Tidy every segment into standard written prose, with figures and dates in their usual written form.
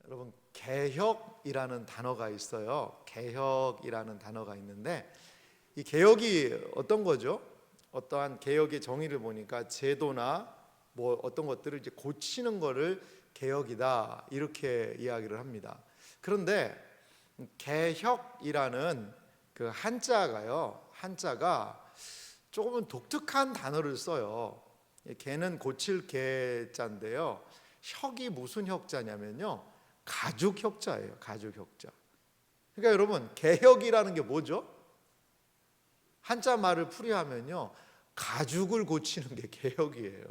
여러분, 개혁이라는 단어가 있어요. 개혁이라는 단어가 있는데, 이 개혁이 어떤 거죠? 어떠한 개혁의 정의를 보니까 제도나 뭐 어떤 것들을 이제 고치는 거를 개혁이다, 이렇게 이야기를 합니다. 그런데 개혁이라는 그 한자가 조금은 독특한 단어를 써요. 개는 고칠 개자인데요, 혁이 무슨 혁자냐면요, 가죽 혁자예요. 가죽 혁자. 그러니까 여러분, 개혁이라는 게 뭐죠? 한자 말을 풀이하면요, 가죽을 고치는 게 개혁이에요.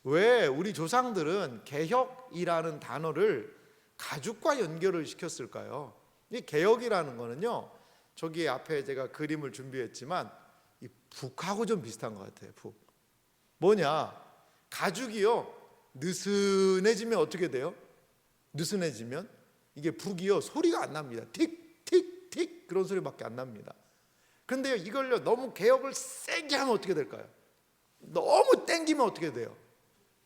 왜 우리 조상들은 개혁이라는 단어를 가죽과 연결을 시켰을까요? 이 개혁이라는 거는요, 저기 앞에 제가 그림을 준비했지만 이 북하고 좀 비슷한 것 같아요. 북. 뭐냐? 가죽이요, 느슨해지면 어떻게 돼요? 느슨해지면 이게 북이요, 소리가 안 납니다. 틱틱틱 그런 소리밖에 안 납니다. 그런데 이걸요, 너무 개혁을 세게 하면 어떻게 될까요? 너무 땡기면 어떻게 돼요?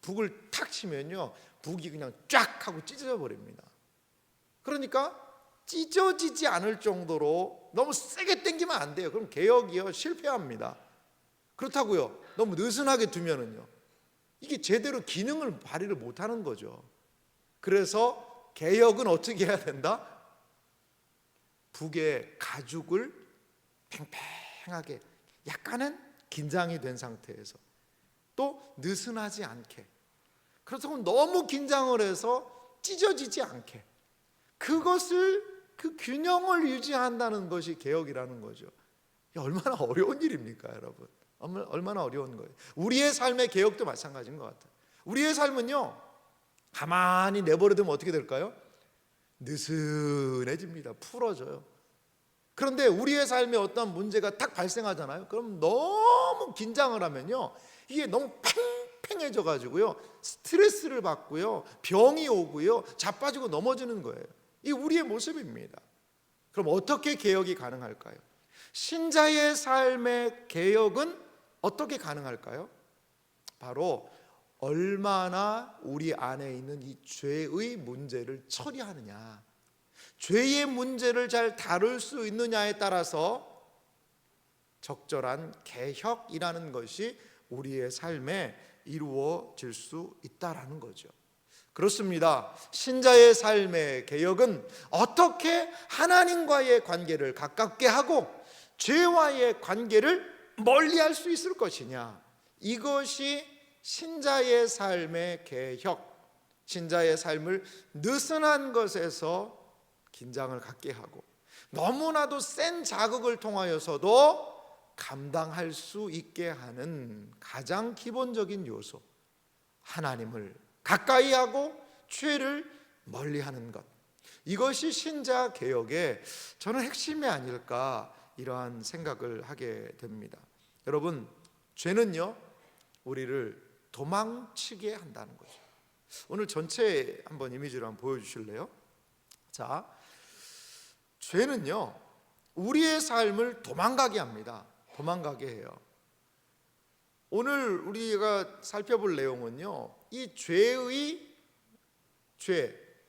북을 탁 치면요, 북이 그냥 쫙 하고 찢어져 버립니다. 그러니까 찢어지지 않을 정도로 너무 세게 땡기면 안 돼요. 그럼 개혁이요, 실패합니다. 그렇다고요, 너무 느슨하게 두면은요, 이게 제대로 기능을 발휘를 못하는 거죠. 그래서 개혁은 어떻게 해야 된다? 북의 가죽을 팽팽하게, 약간은 긴장이 된 상태에서 또 느슨하지 않게, 그렇다고 너무 긴장을 해서 찢어지지 않게, 그 균형을 유지한다는 것이 개혁이라는 거죠. 얼마나 어려운 일입니까, 여러분? 얼마나 어려운 거예요. 우리의 삶의 개혁도 마찬가지인 것 같아요. 우리의 삶은요, 가만히 내버려두면 어떻게 될까요? 느슨해집니다. 풀어져요. 그런데 우리의 삶에 어떤 문제가 딱 발생하잖아요. 그럼 너무 긴장을 하면요, 이게 너무 팽팽해져 가지고요, 스트레스를 받고요, 병이 오고요, 자빠지고 넘어지는 거예요. 이 우리의 모습입니다. 그럼 어떻게 개혁이 가능할까요? 신자의 삶의 개혁은 어떻게 가능할까요? 바로 얼마나 우리 안에 있는 이 죄의 문제를 처리하느냐, 죄의 문제를 잘 다룰 수 있느냐에 따라서 적절한 개혁이라는 것이 우리의 삶에 이루어질 수 있다라는 거죠. 그렇습니다. 신자의 삶의 개혁은 어떻게 하나님과의 관계를 가깝게 하고 죄와의 관계를 멀리할 수 있을 것이냐, 이것이 신자의 삶의 개혁, 신자의 삶을 느슨한 것에서 긴장을 갖게 하고 너무나도 센 자극을 통하여서도 감당할 수 있게 하는 가장 기본적인 요소, 하나님을 가까이 하고 죄를 멀리하는 것, 이것이 신자 개혁의 저는 핵심이 아닐까, 이러한 생각을 하게 됩니다. 여러분, 죄는요, 우리를 도망치게 한다는 거죠. 오늘 전체 한번 이미지로 한번 보여주실래요? 자, 죄는요, 우리의 삶을 도망가게 합니다. 도망가게 해요. 오늘 우리가 살펴볼 내용은요, 이 죄,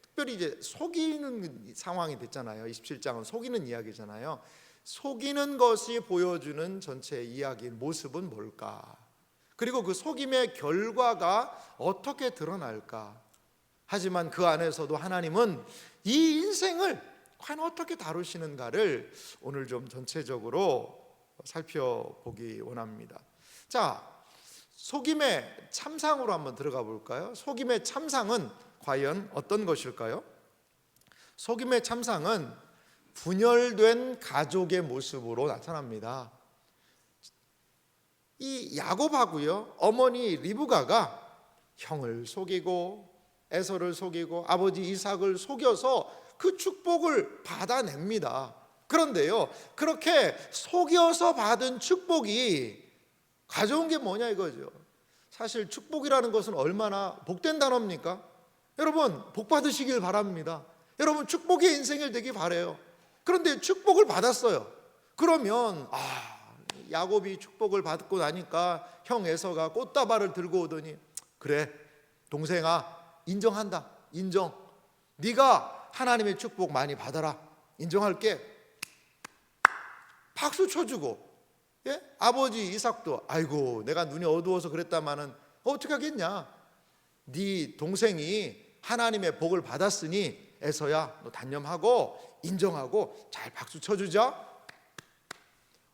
특별히 이제 속이는 상황이 됐잖아요. 27장은 속이는 이야기잖아요. 속이는 것이 보여주는 전체 이야기의 모습은 뭘까? 그리고 그 속임의 결과가 어떻게 드러날까? 하지만 그 안에서도 하나님은 이 인생을 과연 어떻게 다루시는가를 오늘 좀 전체적으로 살펴보기 원합니다. 자, 속임의 참상으로 한번 들어가 볼까요? 속임의 참상은 과연 어떤 것일까요? 속임의 참상은 분열된 가족의 모습으로 나타납니다. 이 야곱하고요, 어머니 리브가가 형을 속이고 에서를 속이고 아버지 이삭을 속여서 그 축복을 받아냅니다. 그런데요, 그렇게 속여서 받은 축복이 가져온 게 뭐냐 이거죠. 사실 축복이라는 것은 얼마나 복된 단어입니까? 여러분, 복 받으시길 바랍니다. 여러분, 축복의 인생을 되길 바라요. 그런데 축복을 받았어요. 그러면 야곱이 축복을 받고 나니까 형 에서가 꽃다발을 들고 오더니, 그래 동생아, 인정한다, 인정. 네가 하나님의 축복 많이 받아라. 인정할게. 박수 쳐주고, 예? 아버지 이삭도 아이고 내가 눈이 어두워서 그랬다마는 어떻게 하겠냐. 네 동생이 하나님의 복을 받았으니 에서야 너 단념하고 인정하고 잘 박수 쳐주자.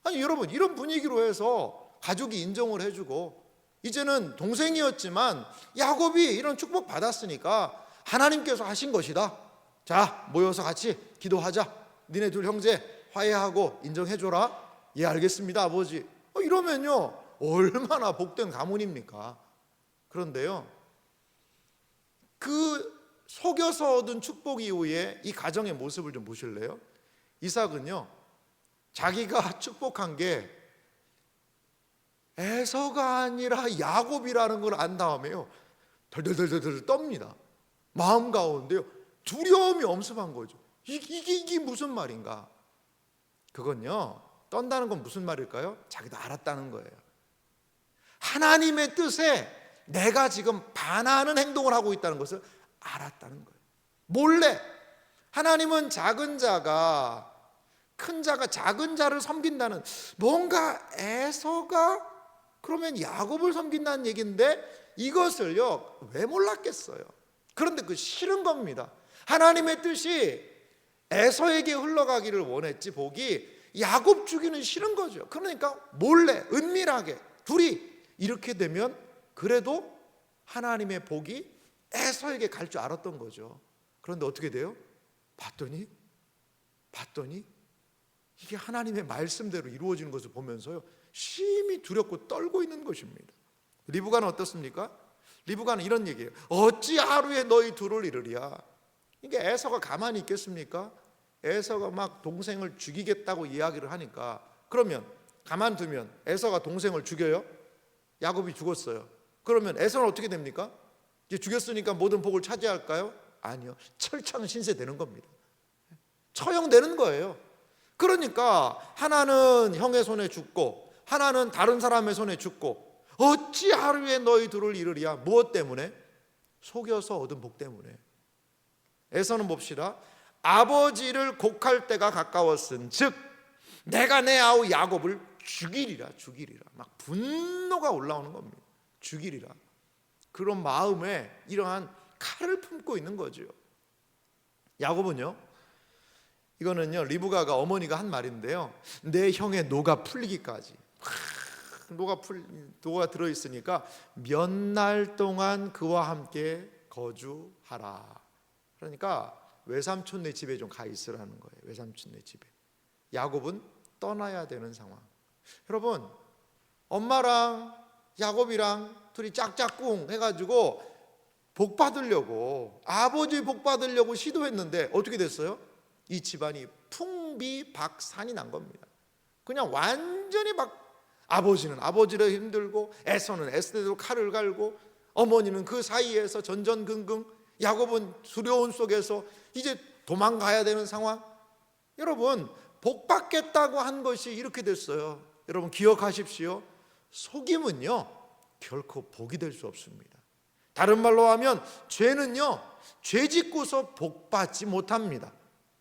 아니 여러분, 이런 분위기로 해서 가족이 인정을 해주고, 이제는 동생이었지만 야곱이 이런 축복 받았으니까 하나님께서 하신 것이다. 자, 모여서 같이 기도하자. 니네 둘 형제 화해하고 인정해줘라. 예, 알겠습니다 아버지. 이러면요 얼마나 복된 가문입니까? 그런데요, 그 속여서 얻은 축복 이후에 이 가정의 모습을 좀 보실래요? 이삭은요, 자기가 축복한 게 에서가 아니라 야곱이라는 걸 안 다음에요 덜덜덜덜 떱니다. 마음 가운데요 두려움이 엄습한 거죠. 이게 무슨 말인가? 그건요, 떤다는 건 무슨 말일까요? 자기도 알았다는 거예요. 하나님의 뜻에 내가 지금 반하는 행동을 하고 있다는 것을 알았다는 거예요. 몰래. 하나님은 작은 자가 큰 자가 작은 자를 섬긴다는, 뭔가 에서가 그러면 야곱을 섬긴다는 얘기인데 이것을요 왜 몰랐겠어요? 그런데 그 싫은 겁니다. 하나님의 뜻이 에서에게 흘러가기를 원했지 복이 야곱 주기는 싫은 거죠. 그러니까 몰래 은밀하게 둘이 이렇게 되면 그래도 하나님의 복이 에서에게 갈 줄 알았던 거죠. 그런데 어떻게 돼요? 봤더니 이게 하나님의 말씀대로 이루어지는 것을 보면서요 심히 두렵고 떨고 있는 것입니다. 리브가는 어떻습니까? 리브가는 이런 얘기예요. 어찌 하루에 너희 둘을 이르랴. 이게 에서가 가만히 있겠습니까? 에서가 막 동생을 죽이겠다고 이야기를 하니까, 그러면 가만두면 에서가 동생을 죽여요? 야곱이 죽었어요. 그러면 에서는 어떻게 됩니까? 이제 죽였으니까 모든 복을 차지할까요? 아니요. 철창 신세 되는 겁니다. 처형되는 거예요. 그러니까 하나는 형의 손에 죽고 하나는 다른 사람의 손에 죽고, 어찌 하루에 너희 둘을 이르랴. 무엇 때문에? 속여서 얻은 복 때문에. 에서는 봅시다. 아버지를 곡할 때가 가까웠은 즉 내가 내 아우 야곱을 죽이리라. 막 분노가 올라오는 겁니다. 죽이리라. 그런 마음에 이러한 칼을 품고 있는 거죠. 야곱은요, 이거는요 리브가가 어머니가 한 말인데요, 내 형의 노가 풀리기까지, 노가 들어있으니까 몇 날 동안 그와 함께 거주하라. 그러니까 외삼촌네 집에 좀 가 있으라는 거예요. 외삼촌네 집에. 야곱은 떠나야 되는 상황. 여러분, 엄마랑 야곱이랑 둘이 짝짝꿍 해가지고 복 받으려고, 아버지 복 받으려고 시도했는데 어떻게 됐어요? 이 집안이 풍비박산이 난 겁니다. 그냥 완전히 막, 아버지는 아버지로 힘들고 에서는 에스대로 칼을 갈고 어머니는 그 사이에서 전전긍긍, 야곱은 두려움 속에서 이제 도망가야 되는 상황. 여러분, 복 받겠다고 한 것이 이렇게 됐어요. 여러분 기억하십시오. 속임은요 결코 복이 될 수 없습니다. 다른 말로 하면 죄는요 죄 짓고서 복 받지 못합니다.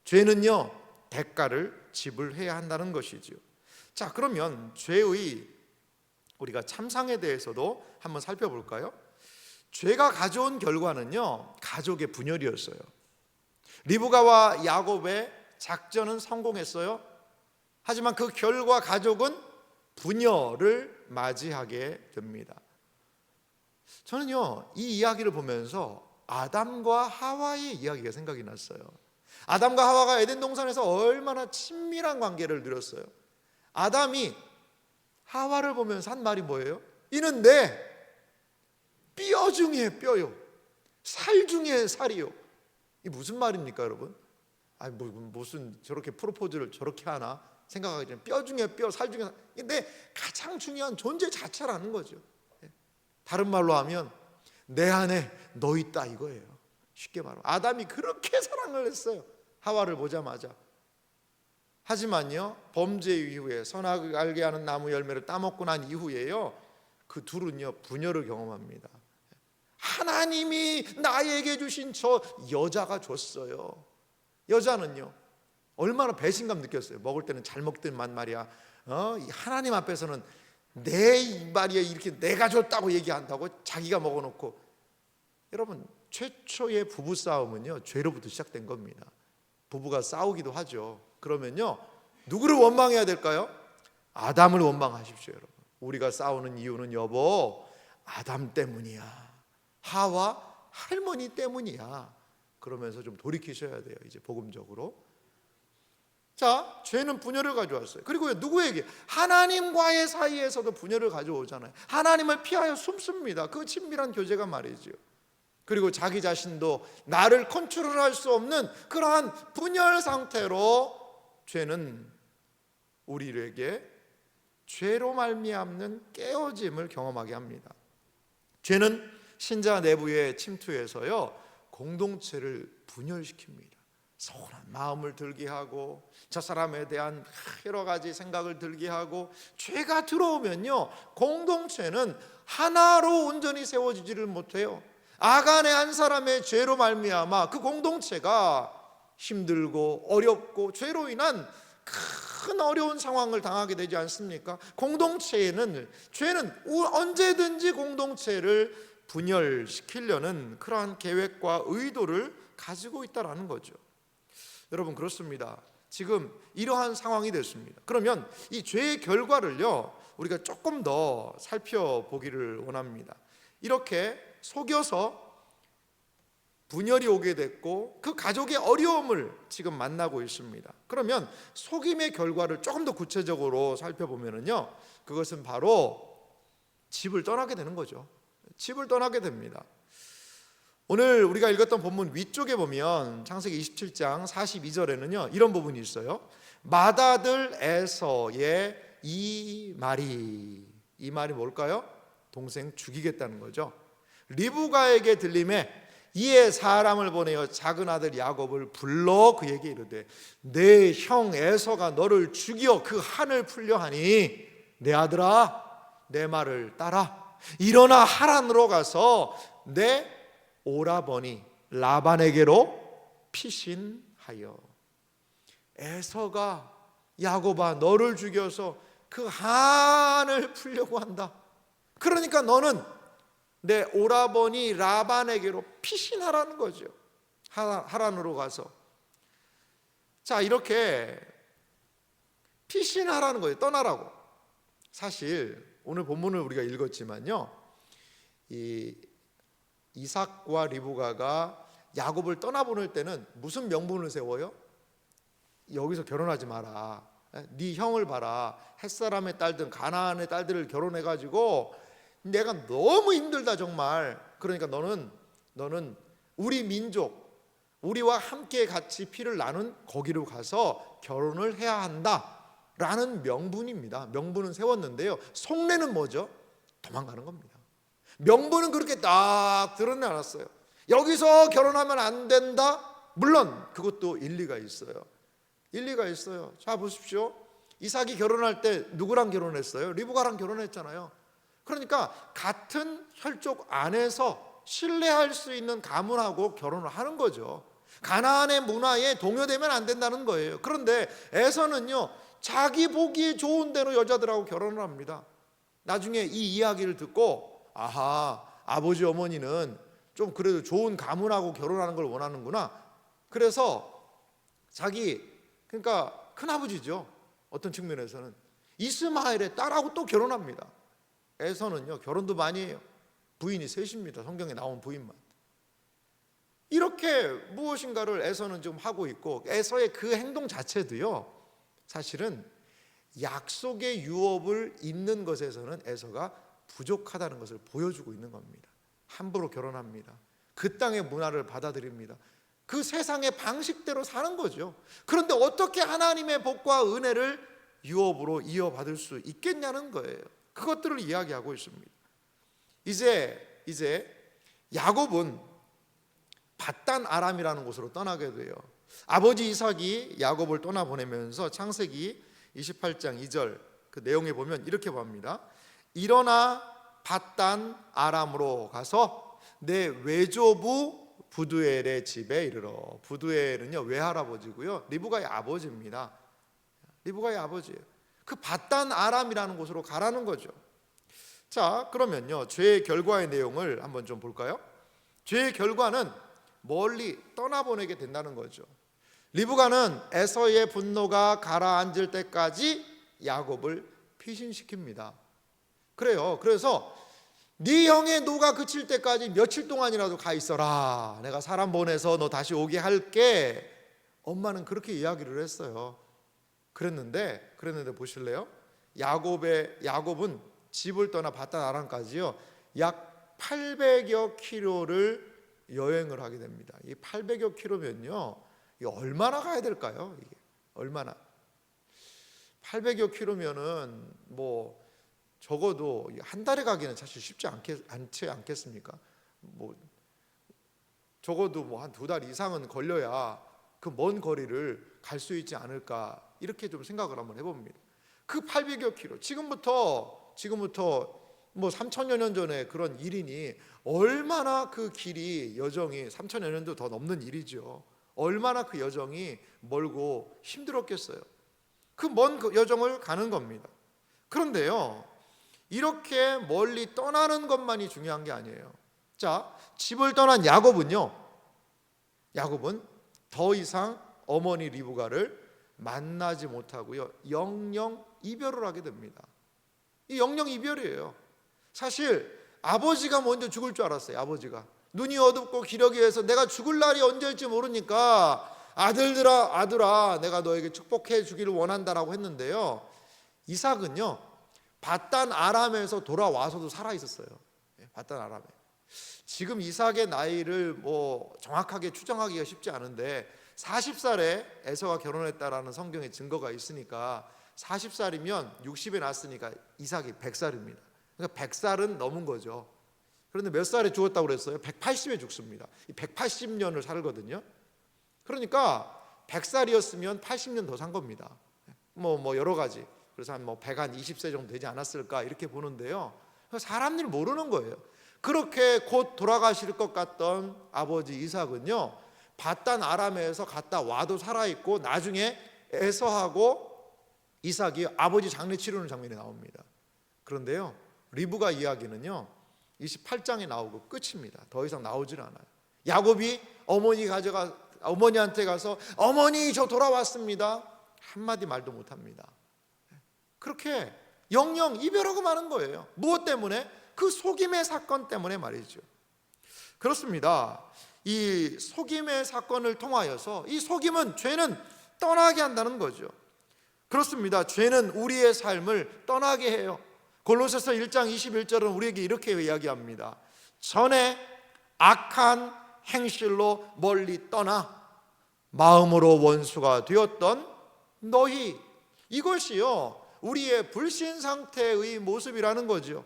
죄는요 대가를 지불해야 한다는 것이지요. 자, 그러면 죄의 우리가 참상에 대해서도 한번 살펴볼까요? 죄가 가져온 결과는요 가족의 분열이었어요. 리브가와 야곱의 작전은 성공했어요. 하지만 그 결과 가족은 분열을 맞이하게 됩니다. 저는요 이 이야기를 보면서 아담과 하와의 이야기가 생각이 났어요. 아담과 하와가 에덴 동산에서 얼마나 친밀한 관계를 누렸어요. 아담이 하와를 보면서 한 말이 뭐예요? 이는 내 뼈 중에 뼈요, 살 중에 살이요. 이 무슨 말입니까 여러분? 아니 무슨 저렇게 프로포즈를 저렇게 하나 생각하기 전에 뼈 중에 뼈, 살 중에 살. 근데 가장 중요한 존재 자체라는 거죠. 다른 말로 하면 내 안에 너 있다 이거예요. 쉽게 말하면 아담이 그렇게 사랑을 했어요, 하와를 보자마자. 하지만요 범죄 이후에 선악을 알게 하는 나무 열매를 따먹고 난 이후에요 그 둘은요 분열을 경험합니다. 하나님이 나에게 주신 저 여자가 줬어요. 여자는요 얼마나 배신감 느꼈어요. 먹을 때는 잘 먹더만 말이야. 이 하나님 앞에서는 내 말이야 이렇게 내가 줬다고 얘기한다고 자기가 먹어놓고. 여러분, 최초의 부부 싸움은요 죄로부터 시작된 겁니다. 부부가 싸우기도 하죠. 그러면요 누구를 원망해야 될까요? 아담을 원망하십시오. 여러분, 우리가 싸우는 이유는 여보 아담 때문이야, 하와 할머니 때문이야. 그러면서 좀 돌이키셔야 돼요. 이제 복음적으로. 자, 죄는 분열을 가져왔어요. 그리고 누구에게? 하나님과의 사이에서도 분열을 가져오잖아요. 하나님을 피하여 숨습니다. 그 친밀한 교제가 말이죠. 그리고 자기 자신도 나를 컨트롤할 수 없는 그러한 분열 상태로 죄는 우리에게 죄로 말미암는 깨어짐을 경험하게 합니다. 죄는 신자 내부에 침투해서요 공동체를 분열시킵니다. 서운한 마음을 들게 하고 저 사람에 대한 여러 가지 생각을 들게 하고, 죄가 들어오면요 공동체는 하나로 온전히 세워지지를 못해요. 아간의 한 사람의 죄로 말미암아 그 공동체가 힘들고 어렵고 죄로 인한 큰 어려운 상황을 당하게 되지 않습니까? 공동체에는 죄는 언제든지 공동체를 분열시키려는 그러한 계획과 의도를 가지고 있다라는 거죠. 여러분, 그렇습니다. 지금 이러한 상황이 됐습니다. 그러면 이 죄의 결과를요 우리가 조금 더 살펴보기를 원합니다. 이렇게 속여서 분열이 오게 됐고 그 가족의 어려움을 지금 만나고 있습니다. 그러면 속임의 결과를 조금 더 구체적으로 살펴보면요 그것은 바로 집을 떠나게 되는 거죠. 집을 떠나게 됩니다. 오늘 우리가 읽었던 본문 위쪽에 보면 창세기 27장 42절에는요 이런 부분이 있어요. 맏아들 에서의 이 말이 뭘까요? 동생 죽이겠다는 거죠. 리브가에게 들림에 이에 사람을 보내어 작은 아들 야곱을 불러 그에게 이르되 내 형 에서가 너를 죽여 그 한을 풀려 하니 내 아들아 내 말을 따라 일어나 하란으로 가서 내 오라버니 라반에게로 피신하여. 에서가 야곱아 너를 죽여서 그 한을 풀려고 한다. 그러니까 너는 내 오라버니 라반에게로 피신하라는 거죠. 하란으로 가서. 자, 이렇게 피신하라는 거예요. 떠나라고. 사실 오늘 본문을 우리가 읽었지만요 이 이삭과 리브가가 야곱을 떠나보낼 때는 무슨 명분을 세워요? 여기서 결혼하지 마라. 네 형을 봐라. 햇사람의 딸들 가나안의 딸들을 결혼해가지고 내가 너무 힘들다 정말. 그러니까 너는 우리 민족, 우리와 함께 같이 피를 나눈 거기로 가서 결혼을 해야 한다라는 명분입니다. 명분은 세웠는데요 속내는 뭐죠? 도망가는 겁니다. 명분은 그렇게 딱 드러내놨어요. 여기서 결혼하면 안 된다? 물론 그것도 일리가 있어요. 일리가 있어요. 자, 보십시오. 이삭이 결혼할 때 누구랑 결혼했어요? 리브가랑 결혼했잖아요. 그러니까 같은 혈족 안에서 신뢰할 수 있는 가문하고 결혼을 하는 거죠. 가나안의 문화에 동요되면 안 된다는 거예요. 그런데 에서는요 자기 보기에 좋은 대로 여자들하고 결혼을 합니다. 나중에 이 이야기를 듣고 아하, 아버지 어머니는 좀 그래도 좋은 가문하고 결혼하는 걸 원하는구나. 그래서 그러니까 큰아버지죠. 어떤 측면에서는 이스마엘의 딸하고 또 결혼합니다. 에서는요 결혼도 많이 해요. 부인이 셋입니다. 성경에 나온 부인만. 이렇게 무엇인가를 에서는 좀 하고 있고, 에서의 그 행동 자체도요 사실은 약속의 유업을 잇는 것에서는 에서가 부족하다는 것을 보여주고 있는 겁니다. 함부로 결혼합니다. 그 땅의 문화를 받아들입니다. 그 세상의 방식대로 사는 거죠. 그런데 어떻게 하나님의 복과 은혜를 유업으로 이어받을 수 있겠냐는 거예요. 그것들을 이야기하고 있습니다. 이제 야곱은 밧단 아람이라는 곳으로 떠나게 돼요. 아버지 이삭이 야곱을 떠나보내면서 창세기 28장 2절 그 내용에 보면 이렇게 봅니다. 일어나 밧단 아람으로 가서 내 외조부 부두엘의 집에 이르러. 부두엘은요 외할아버지고요, 리브가의 아버지입니다. 리브가의 아버지예요. 그 밧단 아람이라는 곳으로 가라는 거죠. 자, 그러면요 죄의 결과의 내용을 한번 좀 볼까요? 죄의 결과는 멀리 떠나보내게 된다는 거죠. 리브가는 에서의 분노가 가라앉을 때까지 야곱을 피신시킵니다. 그래요. 그래서 네 형의 노가 그칠 때까지 며칠 동안이라도 가 있어라. 내가 사람 보내서 너 다시 오게 할게. 엄마는 그렇게 이야기를 했어요. 그랬는데 보실래요? 야곱은 집을 떠나 밧단 아람까지요 약 800여 킬로를 여행을 하게 됩니다. 이 800여 킬로면요 이게 얼마나 가야 될까요? 이게 얼마나? 800여 킬로면은 뭐 적어도 한 달에 가기는 사실 쉽지 않지 않겠습니까? 뭐 적어도 뭐 한 2달 이상은 걸려야 그 먼 거리를 갈 수 있지 않을까, 이렇게 좀 생각을 한번 해봅니다. 그 800여 킬로, 지금부터 뭐 3천여 년 전에 그런 일이니 얼마나 그 길이 여정이 3천여 년도 더 넘는 일이죠. 얼마나 그 여정이 멀고 힘들었겠어요. 그 먼 여정을 가는 겁니다. 그런데요 이렇게 멀리 떠나는 것만이 중요한 게 아니에요. 자, 집을 떠난 야곱은 더 이상 어머니 리브가를 만나지 못하고요 영영 이별을 하게 됩니다. 이 영영 이별이에요. 사실 아버지가 먼저 죽을 줄 알았어요. 아버지가 눈이 어둡고 기력이 해서 내가 죽을 날이 언제일지 모르니까 아들아 내가 너에게 축복해 주기를 원한다라고 했는데요, 이삭은요 밧단 아람에서 돌아와서도 살아 있었어요. 밧단 아람에. 지금 이삭의 나이를 뭐 정확하게 추정하기가 쉽지 않은데 40살에 에서가 결혼했다라는 성경의 증거가 있으니까 40살이면 60에 낳았으니까 이삭이 100살입니다. 그러니까 100살은 넘은 거죠. 그런데 몇 살에 죽었다고 그랬어요? 180에 죽습니다. 180년을 살거든요. 그러니까 100살이었으면 80년 더 산 겁니다. 뭐 여러 가지. 그래서 한 120세 정도 되지 않았을까 이렇게 보는데요. 사람 일 모르는 거예요. 그렇게 곧 돌아가실 것 같던 아버지 이삭은요 밧단 아람에서 갔다 와도 살아있고 나중에 에서하고 이삭이 아버지 장례 치르는 장면이 나옵니다. 그런데요 리브가 이야기는요 28장에 나오고 끝입니다. 더 이상 나오질 않아요. 야곱이 어머니한테 가서 어머니 저 돌아왔습니다 한마디 말도 못합니다. 그렇게 영영 이별하고 마는 거예요. 무엇 때문에? 그 속임의 사건 때문에 말이죠. 그렇습니다. 이 속임의 사건을 통하여서 이 속임은 죄는 떠나게 한다는 거죠. 그렇습니다. 죄는 우리의 삶을 떠나게 해요. 골로새서 1장 21절은 우리에게 이렇게 이야기합니다. 전에 악한 행실로 멀리 떠나 마음으로 원수가 되었던 너희, 이것이요 우리의 불신 상태의 모습이라는 거죠.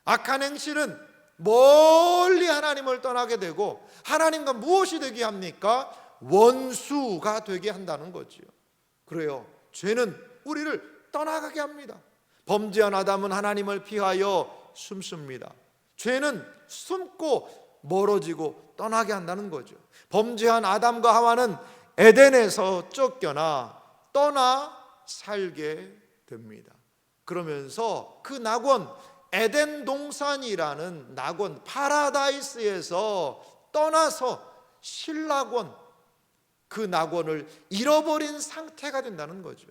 악한 행실은 멀리 하나님을 떠나게 되고 하나님과 무엇이 되게 합니까? 원수가 되게 한다는 거죠. 그래요. 죄는 우리를 떠나가게 합니다. 범죄한 아담은 하나님을 피하여 숨습니다. 죄는 숨고 멀어지고 떠나게 한다는 거죠. 범죄한 아담과 하와는 에덴에서 쫓겨나 떠나 살게 됩니다. 그러면서 그 낙원 에덴 동산이라는 낙원 파라다이스에서 떠나서 신락원, 그 낙원을 잃어버린 상태가 된다는 거죠.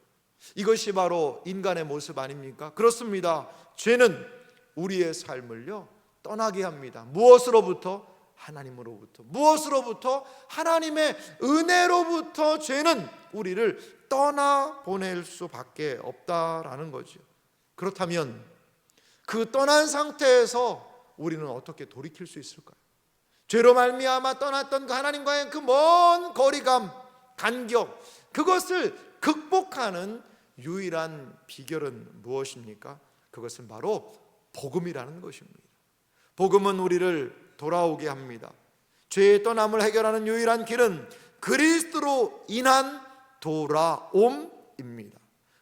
이것이 바로 인간의 모습 아닙니까? 그렇습니다. 죄는 우리의 삶을요 떠나게 합니다. 무엇으로부터? 하나님으로부터. 무엇으로부터? 하나님의 은혜로부터 죄는 우리를 떠나보낼 수밖에 없다라는 거죠. 그렇다면 그 떠난 상태에서 우리는 어떻게 돌이킬 수 있을까요? 죄로 말미암아 떠났던 그 하나님과의 그 먼 거리감, 간격, 그것을 극복하는 유일한 비결은 무엇입니까? 그것은 바로 복음이라는 것입니다. 복음은 우리를 돌아오게 합니다. 죄의 떠남을 해결하는 유일한 길은 그리스도로 인한 돌아옴입니다.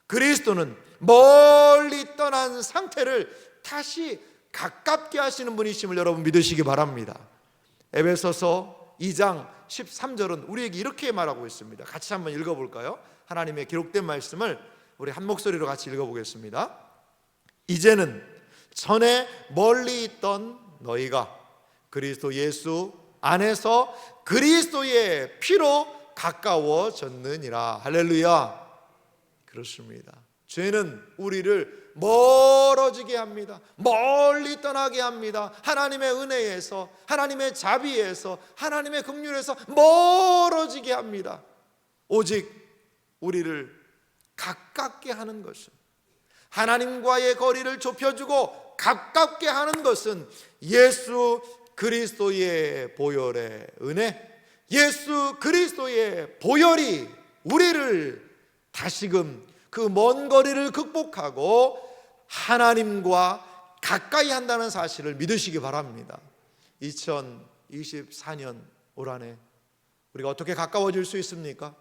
그리스도는 멀리 떠난 상태를 다시 가깝게 하시는 분이심을 여러분 믿으시기 바랍니다. 에베소서 2장 13절은 우리에게 이렇게 말하고 있습니다. 같이 한번 읽어볼까요? 하나님의 기록된 말씀을 우리 한 목소리로 같이 읽어보겠습니다. 이제는 전에 멀리 있던 너희가 그리스도 예수 안에서 그리스도의 피로 가까워졌느니라. 할렐루야. 그렇습니다. 죄는 우리를 멀어지게 합니다. 멀리 떠나게 합니다. 하나님의 은혜에서, 하나님의 자비에서, 하나님의 긍휼에서 멀어지게 합니다. 오직 우리를 가깝게 하는 것은, 하나님과의 거리를 좁혀주고 가깝게 하는 것은 예수 그리스도의 보혈의 은혜, 예수 그리스도의 보혈이 우리를 다시금 그 먼 거리를 극복하고 하나님과 가까이 한다는 사실을 믿으시기 바랍니다. 2024년 올 한해 우리가 어떻게 가까워질 수 있습니까?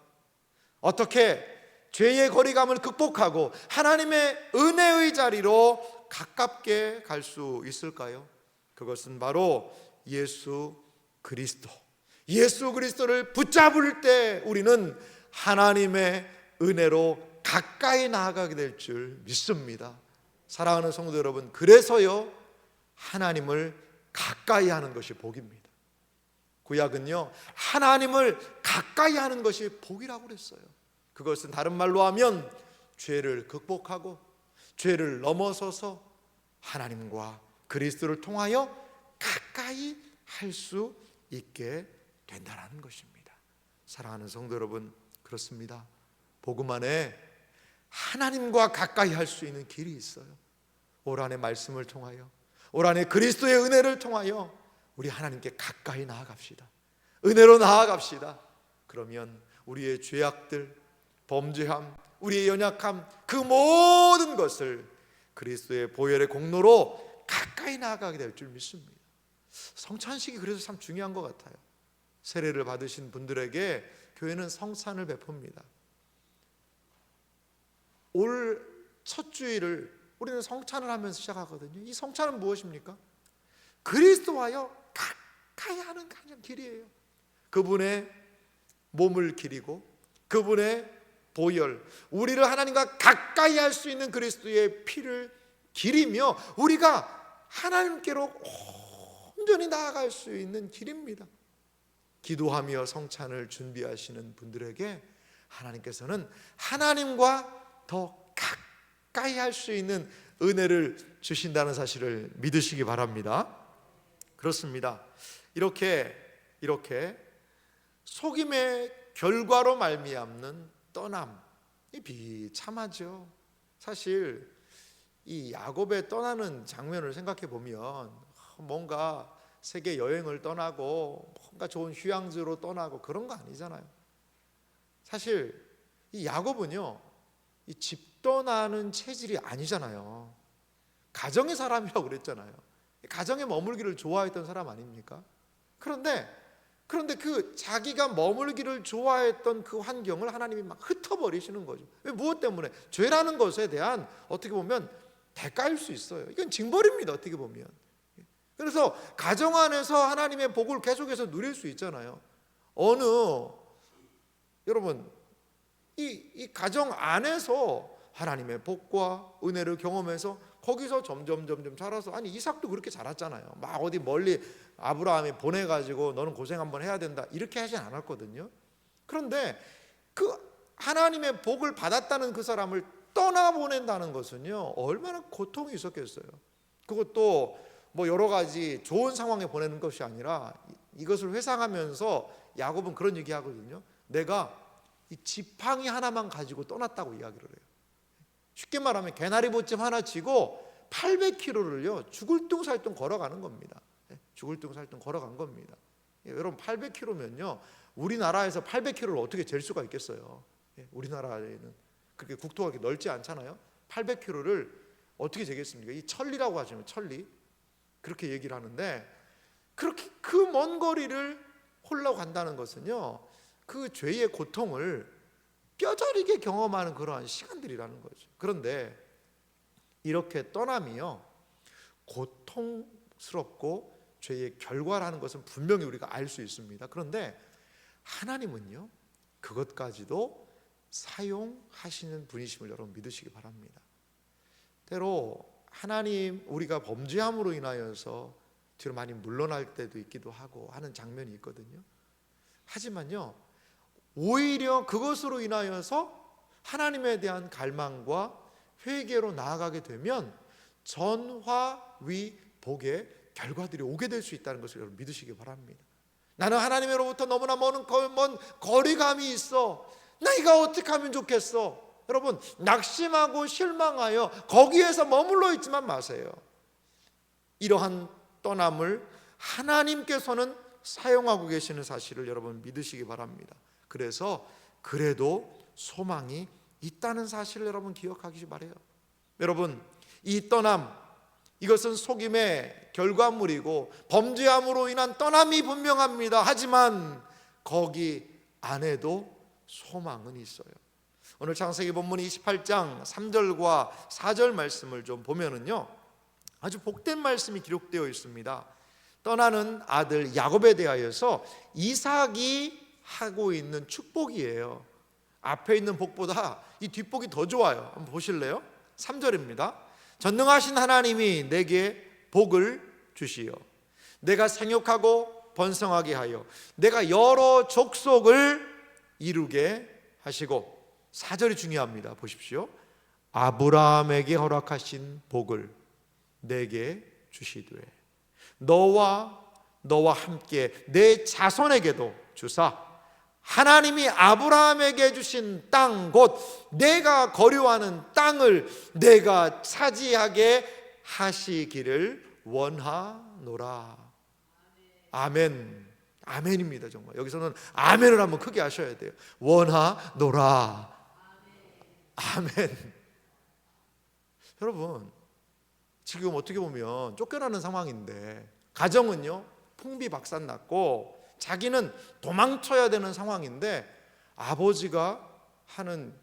어떻게 죄의 거리감을 극복하고 하나님의 은혜의 자리로 가깝게 갈 수 있을까요? 그것은 바로 예수 그리스도, 예수 그리스도를 붙잡을 때 우리는 하나님의 은혜로 가까이 나아가게 될 줄 믿습니다. 사랑하는 성도 여러분, 그래서요 하나님을 가까이 하는 것이 복입니다. 구약은요 하나님을 가까이 하는 것이 복이라고 그랬어요. 그것은 다른 말로 하면 죄를 극복하고 죄를 넘어서서 하나님과 그리스도를 통하여 가까이 할 수 있게 된다는 것입니다. 사랑하는 성도 여러분, 그렇습니다. 복음 안에 하나님과 가까이 할 수 있는 길이 있어요. 올 한해 말씀을 통하여, 올 한해 그리스도의 은혜를 통하여 우리 하나님께 가까이 나아갑시다. 은혜로 나아갑시다. 그러면 우리의 죄악들, 범죄함, 우리의 연약함, 그 모든 것을 그리스도의 보혈의 공로로 가까이 나아가게 될 줄 믿습니다. 성찬식이 그래서 참 중요한 것 같아요. 세례를 받으신 분들에게 교회는 성찬을 베풉니다. 올 첫 주일을 우리는 성찬을 하면서 시작하거든요. 이 성찬은 무엇입니까? 그리스도와요 가까이 하는 길이에요. 그분의 몸을 기리고 그분의 보혈, 우리를 하나님과 가까이 할 수 있는 그리스도의 피를 기리며 우리가 하나님께로 온전히 나아갈 수 있는 길입니다. 기도하며 성찬을 준비하시는 분들에게 하나님께서는 하나님과 더 가까이 할 수 있는 은혜를 주신다는 사실을 믿으시기 바랍니다. 그렇습니다. 이렇게 속임의 결과로 말미암는 떠남이 비참하죠. 사실 이 야곱의 떠나는 장면을 생각해 보면 뭔가 세계 여행을 떠나고 뭔가 좋은 휴양지로 떠나고 그런 거 아니잖아요. 사실 이 야곱은요 이 집 떠나는 체질이 아니잖아요. 가정의 사람이라고 그랬잖아요. 가정에 머물기를 좋아했던 사람 아닙니까? 그런데 그 자기가 머물기를 좋아했던 그 환경을 하나님이 막 흩어버리시는 거죠. 왜? 무엇 때문에? 죄라는 것에 대한 어떻게 보면 대가일 수 있어요. 이건 징벌입니다. 어떻게 보면. 그래서 가정 안에서 하나님의 복을 계속해서 누릴 수 있잖아요. 여러분 이 가정 안에서 하나님의 복과 은혜를 경험해서 거기서 점점 자라서, 아니 이삭도 그렇게 자랐잖아요. 막 어디 멀리 아브라함이 보내가지고 너는 고생 한번 해야 된다 이렇게 하진 않았거든요. 그런데 그 하나님의 복을 받았다는 그 사람을 떠나보낸다는 것은요 얼마나 고통이 있었겠어요. 그것도 뭐 여러 가지 좋은 상황에 보내는 것이 아니라 이것을 회상하면서 야곱은 그런 얘기하거든요. 내가 이 지팡이 하나만 가지고 떠났다고 이야기를 해요. 쉽게 말하면 개나리보찜 하나 쥐고 800km를요 죽을 둥살둥 걸어가는 겁니다. 죽을 둥살둥 걸어간 겁니다. 여러분 800km면요 우리나라에서 800km를 어떻게 잴 수가 있겠어요? 우리나라에는 그렇게 국토가 넓지 않잖아요. 800km를 어떻게 재겠습니까? 이 천리라고 하시면 천리 그렇게 얘기를 하는데, 그렇게 그 먼 거리를 홀로 간다는 것은요 그 죄의 고통을 뼈저리게 경험하는 그러한 시간들이라는 거죠. 그런데 이렇게 떠남이요 고통스럽고 죄의 결과라는 것은 분명히 우리가 알 수 있습니다. 그런데 하나님은요, 그것까지도 사용하시는 분이심을 여러분 믿으시기 바랍니다. 때로 하나님, 우리가 범죄함으로 인하여서 뒤로 많이 물러날 때도 있기도 하고 하는 장면이 있거든요. 하지만요, 오히려 그것으로 인하여서 하나님에 대한 갈망과 회개로 나아가게 되면 전화위 복의 결과들이 오게 될 수 있다는 것을 여러분 믿으시기 바랍니다. 나는 하나님으로부터 너무나 먼 거리감이 있어. 내가 어떻게 하면 좋겠어? 여러분, 낙심하고 실망하여 거기에서 머물러 있지만 마세요. 이러한 떠남을 하나님께서는 사용하고 계시는 사실을 여러분 믿으시기 바랍니다. 그래서 그래도 소망이 있다는 사실을 여러분 기억하기 바라요. 여러분, 이 떠남, 이것은 속임의 결과물이고 범죄함으로 인한 떠남이 분명합니다. 하지만 거기 안에도 소망은 있어요. 오늘 창세기 본문 28장 3절과 4절 말씀을 좀 보면은요, 아주 복된 말씀이 기록되어 있습니다. 떠나는 아들 야곱에 대하여서 이삭이 하고 있는 축복이에요. 앞에 있는 복보다 이 뒷복이 더 좋아요. 한번 보실래요? 3절입니다. 전능하신 하나님이 내게 복을 주시어 내가 생육하고 번성하게 하여 내가 여러 족속을 이루게 하시고, 4절이 중요합니다. 보십시오. 아브라함에게 허락하신 복을 내게 주시되 너와 함께 내 자손에게도 주사 하나님이 아브라함에게 주신 땅, 곧 내가 거류하는 땅을 내가 차지하게 하시기를 원하노라. 아멘. 아멘입니다. 정말 여기서는 아멘을 한번 크게 하셔야 돼요. 원하노라. 아멘. 여러분, 지금 어떻게 보면 쫓겨나는 상황인데 가정은요 풍비박산났고 자기는 도망쳐야 되는 상황인데 아버지가 하는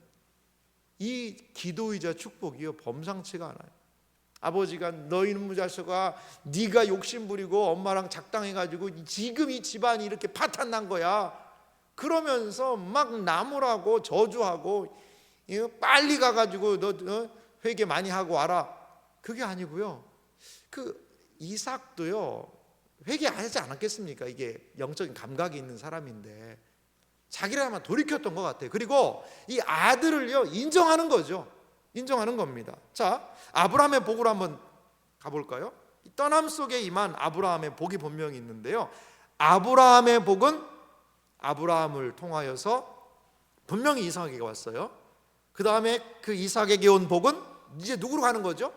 이 기도이자 축복이요 범상치가 않아요. 아버지가 너 이놈의 자식아, 네가 욕심부리고 엄마랑 작당해가지고 지금 이 집안이 이렇게 파탄난 거야. 그러면서 막 나무라고 저주하고 빨리 가가지고 너 회개 많이 하고 와라. 그게 아니고요, 그 이삭도요 회개하지 않았겠습니까? 이게 영적인 감각이 있는 사람인데 자기를 아마 돌이켰던 것 같아요. 그리고 이 아들을요 인정하는 거죠. 인정하는 겁니다. 자, 아브라함의 복으로 한번 가볼까요? 이 떠남 속에 임한 아브라함의 복이 분명히 있는데요, 아브라함의 복은 아브라함을 통하여서 분명히 이삭에게 왔어요. 그 다음에 그 이삭에게 온 복은 이제 누구로 가는 거죠?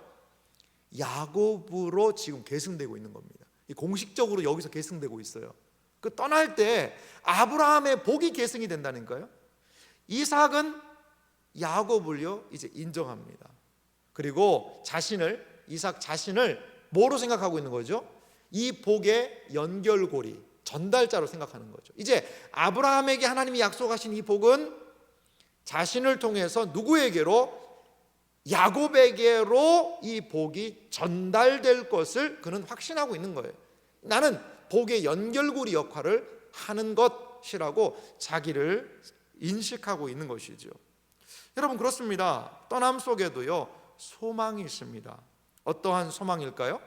야곱으로 지금 계승되고 있는 겁니다. 공식적으로 여기서 계승되고 있어요. 그 떠날 때 아브라함의 복이 계승이 된다는 거예요. 이삭은 야곱을요 이제 인정합니다. 그리고 이삭 자신을 뭐로 생각하고 있는 거죠? 이 복의 연결고리, 전달자로 생각하는 거죠. 이제 아브라함에게 하나님이 약속하신 이 복은 자신을 통해서 누구에게로? 야곱에게로 이 복이 전달될 것을 그는 확신하고 있는 거예요. 나는 복의 연결고리 역할을 하는 것이라고 자기를 인식하고 있는 것이죠. 여러분, 그렇습니다. 떠남 속에도요 소망이 있습니다. 어떠한 소망일까요?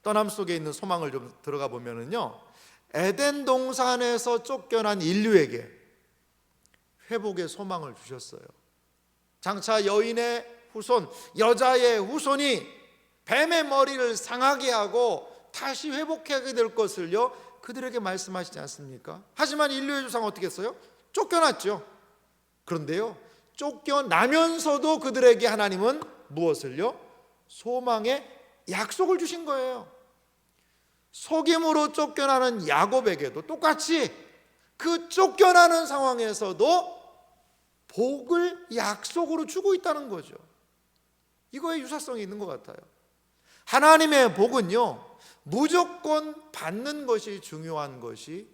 떠남 속에 있는 소망을 좀 들어가 보면은요, 에덴 동산에서 쫓겨난 인류에게 회복의 소망을 주셨어요. 장차 여인의 후손, 여자의 후손이 뱀의 머리를 상하게 하고 다시 회복하게 될 것을요 그들에게 말씀하시지 않습니까? 하지만 인류의 조상은 어떻게 했어요? 쫓겨났죠. 그런데요, 쫓겨나면서도 그들에게 하나님은 무엇을요? 소망의 약속을 주신 거예요. 속임으로 쫓겨나는 야곱에게도 똑같이 그 쫓겨나는 상황에서도 복을 약속으로 주고 있다는 거죠. 이거에 유사성이 있는 것 같아요. 하나님의 복은요 무조건 받는 것이 중요한 것이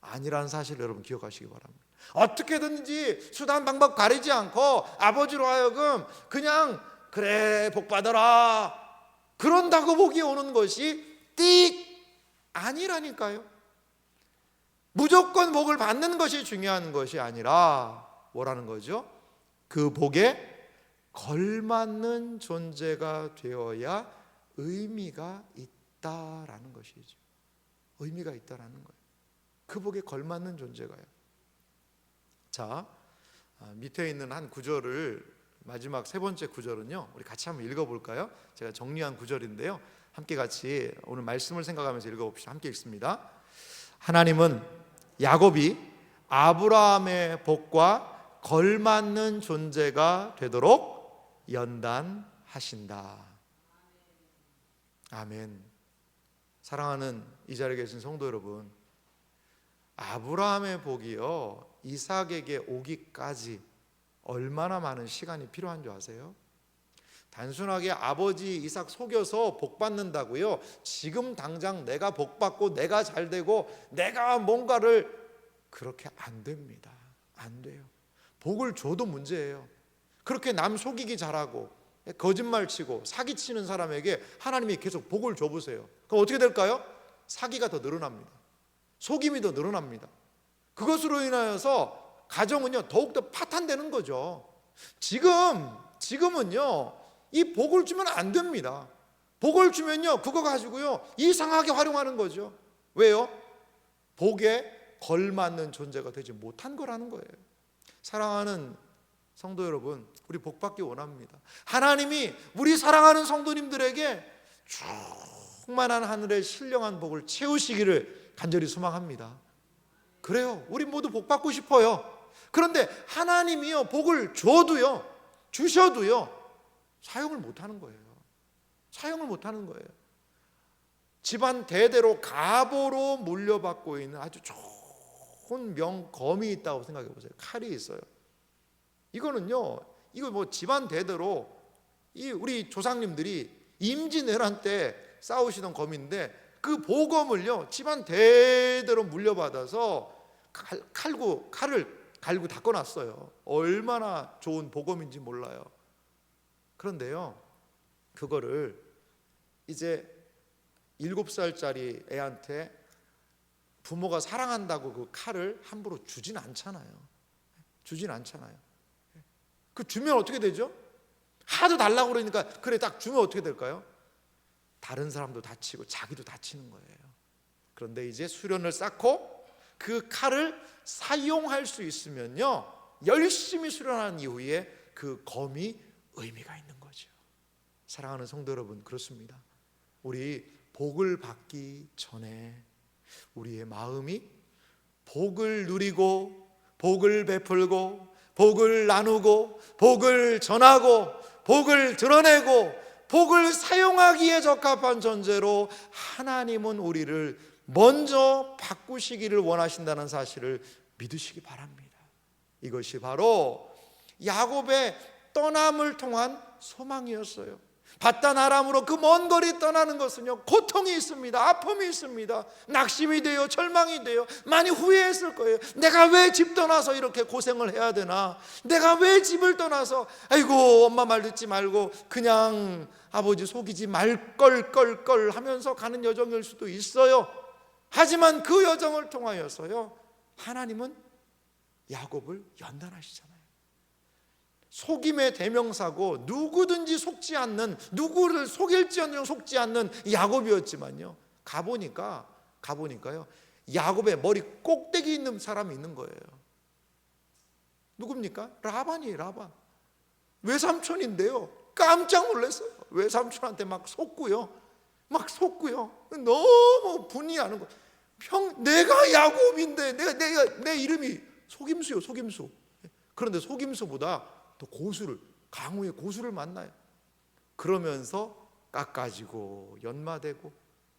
아니라는 사실을 여러분 기억하시기 바랍니다. 어떻게든지 수단 방법 가리지 않고 아버지로 하여금 그냥 그래 복 받아라 그런다고 복이 오는 것이 띡 아니라니까요. 무조건 복을 받는 것이 중요한 것이 아니라 뭐라는 거죠? 그 복에 걸맞는 존재가 되어야 의미가 있다라는 것이죠. 의미가 있다라는 거예요. 그 복에 걸맞는 존재가요. 자, 밑에 있는 한 구절을, 마지막 세 번째 구절은요, 우리 같이 한번 읽어볼까요? 제가 정리한 구절인데요, 함께 같이 오늘 말씀을 생각하면서 읽어봅시다. 함께 읽습니다. 하나님은 야곱이 아브라함의 복과 걸맞는 존재가 되도록 연단하신다. 아멘. 사랑하는 이 자리에 계신 성도 여러분, 아브라함의 복이요, 이삭에게 오기까지 얼마나 많은 시간이 필요한 줄 아세요? 단순하게 아버지 이삭 속여서 복 받는다고요, 지금 당장 내가 복 받고 내가 잘 되고 내가 뭔가를, 그렇게 안 됩니다. 안 돼요. 복을 줘도 문제예요. 그렇게 남 속이기 잘하고 거짓말 치고 사기치는 사람에게 하나님이 계속 복을 줘보세요. 그럼 어떻게 될까요? 사기가 더 늘어납니다. 속임이 더 늘어납니다. 그것으로 인하여서 가정은요, 더욱더 파탄되는 거죠. 지금은요, 이 복을 주면 안 됩니다. 복을 주면요, 그거 가지고요 이상하게 활용하는 거죠. 왜요? 복에 걸맞는 존재가 되지 못한 거라는 거예요. 사랑하는 성도 여러분, 우리 복 받기 원합니다. 하나님이 우리 사랑하는 성도님들에게 충만한 하늘의 신령한 복을 채우시기를 간절히 소망합니다. 그래요, 우리 모두 복 받고 싶어요. 그런데 하나님이요, 복을 줘도요, 주셔도요, 사용을 못하는 거예요. 사용을 못하는 거예요. 집안 대대로 가보로 물려받고 있는 아주 좋은 명검이 있다고 생각해 보세요. 칼이 있어요. 이거는요, 이거 뭐 집안 대대로 우리 조상님들이 임진왜란 때 싸우시던 검인데, 그 보검을요 집안 대대로 물려받아서 칼을 갈고 닦아놨어요. 얼마나 좋은 보검인지 몰라요. 그런데요, 그거를 이제 7살짜리 애한테 부모가 사랑한다고 그 칼을 함부로 주진 않잖아요. 주진 않잖아요. 그 주면 어떻게 되죠? 하도 달라고 그러니까, 그래 딱 주면 어떻게 될까요? 다른 사람도 다치고 자기도 다치는 거예요. 그런데 이제 수련을 쌓고 그 칼을 사용할 수 있으면요, 열심히 수련한 이후에 그 검이 의미가 있는 거죠. 사랑하는 성도 여러분, 그렇습니다. 우리 복을 받기 전에 우리의 마음이 복을 누리고 복을 베풀고 복을 나누고 복을 전하고 복을 드러내고 복을 사용하기에 적합한 존재로 하나님은 우리를 먼저 바꾸시기를 원하신다는 사실을 믿으시기 바랍니다. 이것이 바로 야곱의 떠남을 통한 소망이었어요. 바단 아람으로 그 먼 거리 떠나는 것은요, 고통이 있습니다. 아픔이 있습니다. 낙심이 돼요. 절망이 돼요. 많이 후회했을 거예요. 내가 왜 집 떠나서 이렇게 고생을 해야 되나? 내가 왜 집을 떠나서 아이고 엄마 말 듣지 말고 그냥 아버지 속이지 말걸 하면서 가는 여정일 수도 있어요. 하지만 그 여정을 통하여서요, 하나님은 야곱을 연단하시잖아요. 속임의 대명사고 누구든지 속지 않는, 누구를 속일지언정 속지 않는 야곱이었지만요, 가보니까요 야곱의 머리 꼭대기 있는 사람이 있는 거예요. 누굽니까? 라반이에요. 라반. 외삼촌인데요, 깜짝 놀랐어요. 외삼촌한테 막 속고요. 너무 분이 나는 거예요. 내가 야곱인데 내 이름이 속임수요, 속임수. 그런데 속임수보다 또 강우의 고수를 만나요. 그러면서 깎아지고 연마되고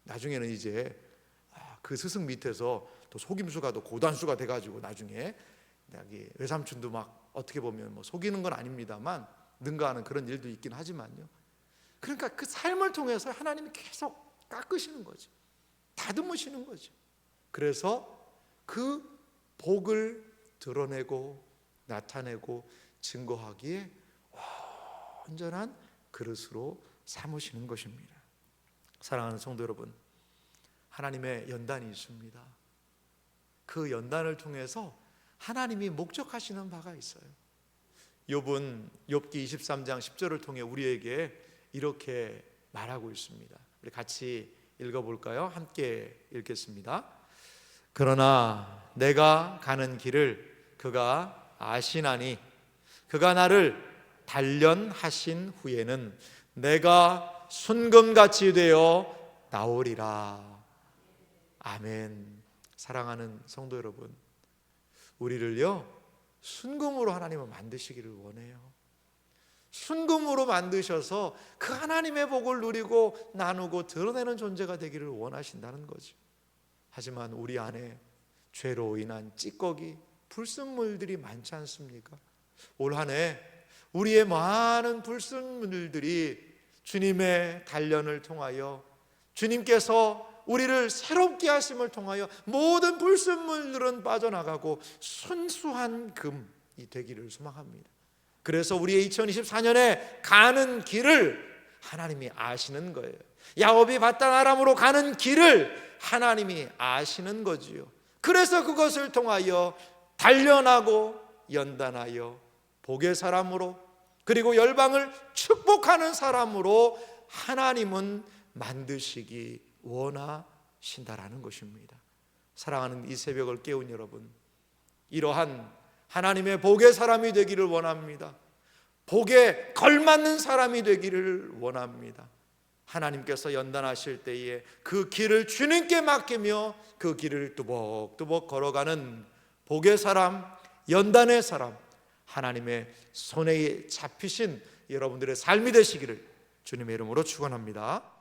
나중에는 이제 그 스승 밑에서 또 속임수가 또 고단수가 돼가지고 나중에 외삼촌도 막 어떻게 보면 뭐 속이는 건 아닙니다만 능가하는 그런 일도 있긴 하지만요. 그러니까 그 삶을 통해서 하나님이 계속 깎으시는 거죠. 다듬으시는 거죠. 그래서 그 복을 드러내고 나타내고 증거하기에 온전한 그릇으로 삼으시는 것입니다. 사랑하는 성도 여러분, 하나님의 연단이 있습니다. 그 연단을 통해서 하나님이 목적하시는 바가 있어요. 욥은 욥기 23장 10절을 통해 우리에게 이렇게 말하고 있습니다. 우리 같이 읽어볼까요? 함께 읽겠습니다. 그러나 내가 가는 길을 그가 아시나니 그가 나를 단련하신 후에는 내가 순금같이 되어 나오리라. 아멘. 사랑하는 성도 여러분, 우리를요 순금으로 하나님은 만드시기를 원해요. 순금으로 만드셔서 그 하나님의 복을 누리고 나누고 드러내는 존재가 되기를 원하신다는 거죠. 하지만 우리 안에 죄로 인한 찌꺼기, 불순물들이 많지 않습니까? 올 한 해 우리의 많은 불순물들이 주님의 단련을 통하여, 주님께서 우리를 새롭게 하심을 통하여 모든 불순물들은 빠져나가고 순수한 금이 되기를 소망합니다. 그래서 우리의 2024년에 가는 길을 하나님이 아시는 거예요. 야곱이 바단 아람으로 가는 길을 하나님이 아시는 거지요. 그래서 그것을 통하여 단련하고 연단하여 복의 사람으로, 그리고 열방을 축복하는 사람으로 하나님은 만드시기 원하신다라는 것입니다. 사랑하는 이 새벽을 깨운 여러분, 이러한 하나님의 복의 사람이 되기를 원합니다. 복에 걸맞는 사람이 되기를 원합니다. 하나님께서 연단하실 때에 그 길을 주님께 맡기며 그 길을 뚜벅뚜벅 걸어가는 복의 사람, 연단의 사람, 하나님의 손에 잡히신 여러분들의 삶이 되시기를 주님의 이름으로 축원합니다.